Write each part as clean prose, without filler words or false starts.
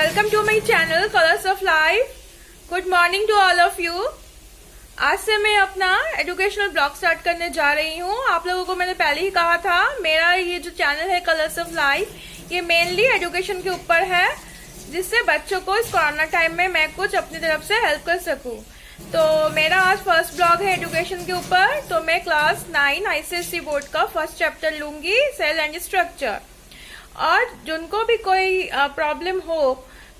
Welcome to my channel colours of life. Good morning to all of you. आज से मैं अपना educational blog start करने जा रही हूँ। आप लोगों को मैंने पहले ही कहा था, मेरा ये जो चैनल है कलर्स ऑफ लाइफ, ये मेनली एजुकेशन के ऊपर है, जिससे बच्चों को इस कोरोना टाइम में मैं कुछ अपनी तरफ से हेल्प कर सकूँ। तो मेरा आज फर्स्ट ब्लॉग है एजुकेशन के ऊपर। तो मैं क्लास 9 ICSE बोर्ड का फर्स्ट चैप्टर लूंगी, सेल एंड स्ट्रक्चर। और जिनको भी कोई प्रॉब्लम हो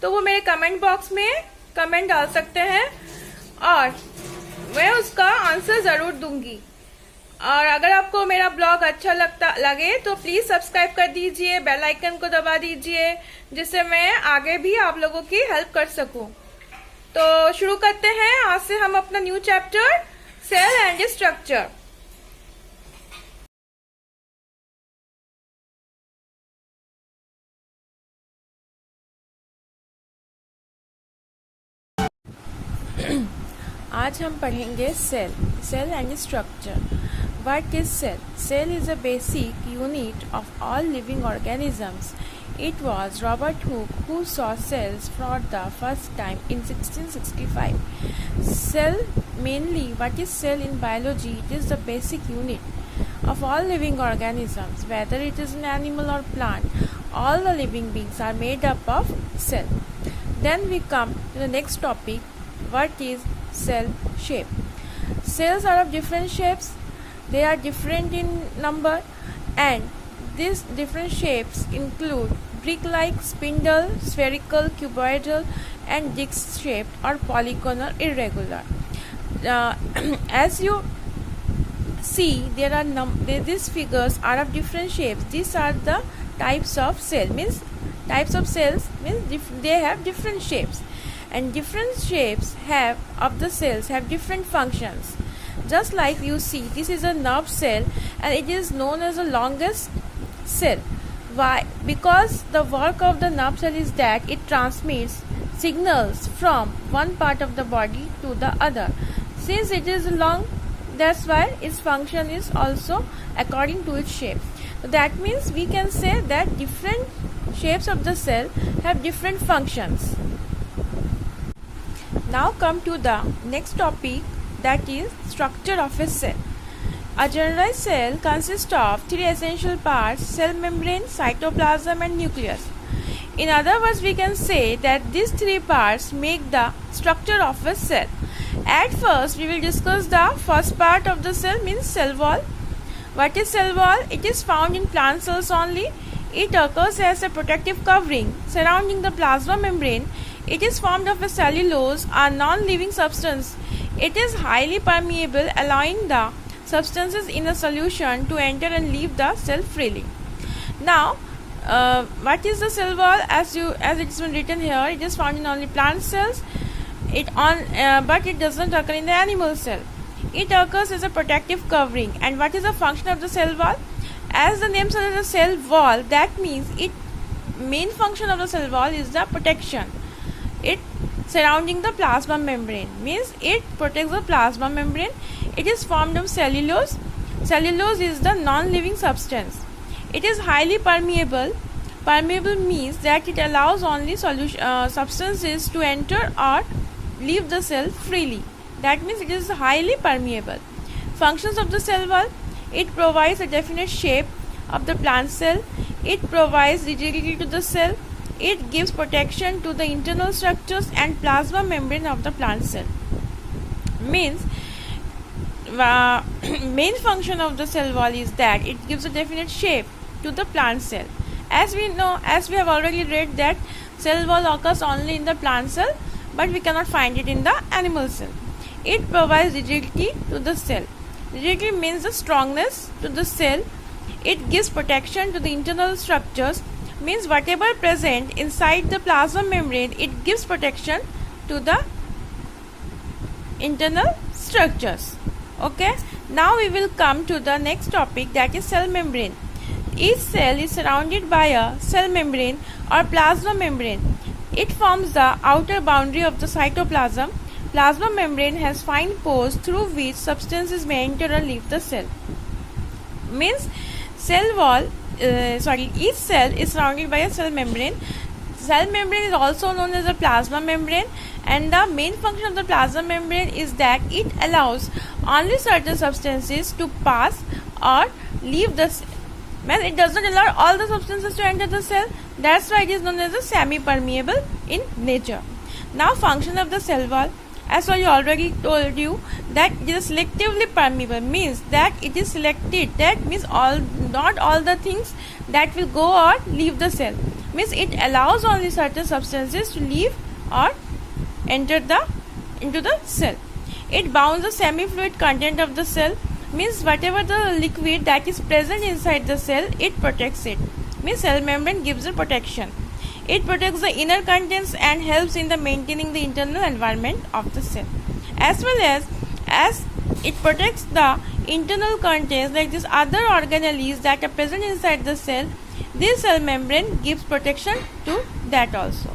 तो वो मेरे कमेंट बॉक्स में कमेंट डाल सकते हैं और मैं उसका आंसर जरूर दूंगी। और अगर आपको मेरा ब्लॉग अच्छा लगे तो प्लीज सब्सक्राइब कर दीजिए, बेल आइकन को दबा दीजिए, जिससे मैं आगे भी आप लोगों की हेल्प कर सकूं। तो शुरू करते हैं। आज से हम अपना new chapter cell and structure. आज हम पढ़ेंगे cell and structure. What is cell? Cell is a basic unit of all living organisms. It was Robert Hooke who saw cells for the first time in 1665. Cell, mainly, what is cell in biology? It is the basic unit of all living organisms, whether it is an animal or plant. All the living beings are made up of cell. Then we come to the next topic. What is cell shape? Cells are of different shapes. They are different in number, and these different shapes include brick-like, spindle, spherical, cuboidal, and disc-shaped or polygonal, irregular. As you see, these figures are of different shapes. These are the types of cell. Types of cells means they have different shapes, and different shapes of the cells have different functions. Just like you see, this is a nerve cell, and it is known as the longest cell. Why? Because the work of the nerve cell is that it transmits signals from one part of the body to the other. Since it is long, that's why its function is also according to its shape. So that means we can say that different shapes of the cell have different functions. Now come to the next topic, that is structure of a cell. A generalized cell consists of three essential parts: cell membrane, cytoplasm, and nucleus. In other words, we can say that these three parts make the structure of a cell. At first, we will discuss the first part of the cell, means cell wall. What is cell wall? It is found in plant cells only. It occurs as a protective covering surrounding the plasma membrane. It is formed of a cellulose, a non-living substance. It is highly permeable, allowing the substances in a solution to enter and leave the cell freely. Now, what is the cell wall? As it is written here, it is found in only plant cells. But it does not occur in the animal cell. It occurs as a protective covering. And what is the function of the cell wall? As the name suggests, a cell wall, that means main function of the cell wall is the protection. It surrounding the plasma membrane, means it protects the plasma membrane. It is formed of cellulose. Cellulose is the non-living substance. It is highly permeable. Permeable means that it allows only substances to enter or leave the cell freely. That means it is highly permeable. Functions of the cell wall: it provides a definite shape of the plant cell. It provides rigidity to the cell. It gives protection to the internal structures and plasma membrane of the plant cell. Means main function of the cell wall is that it gives a definite shape to the plant cell. As we know, as we have already read, that cell wall occurs only in the plant cell, but we cannot find it in the animal cell. It provides rigidity to the cell. Rigidity means the strongness to the cell. It gives protection to the internal structures, means whatever present inside the plasma membrane, it gives protection to the internal structures. Okay, now we will come to the next topic, that is cell membrane. Each cell is surrounded by a cell membrane or plasma membrane. It forms the outer boundary of the cytoplasm. Plasma membrane has fine pores through which substances may enter or leave the cell. Means each cell is surrounded by a cell membrane. cell membrane is also known as the plasma membrane, and the main function of the plasma membrane is that it allows only certain substances to pass or leave the cell. It does not allow all the substances to enter the cell. That's why it is known as a semi-permeable in nature. Now, function of the cell wall. As I already told you that it is selectively permeable, means that it is selected. That means not all the things that will go or leave the cell. Means it allows only certain substances to leave or enter into the cell. It bounds the semi-fluid content of the cell. Means whatever the liquid that is present inside the cell, it protects it. Means cell membrane gives a protection. It protects the inner contents and helps in the maintaining the internal environment of the cell, as well as it protects the internal contents like these other organelles that are present inside the cell. This cell membrane gives protection to that also.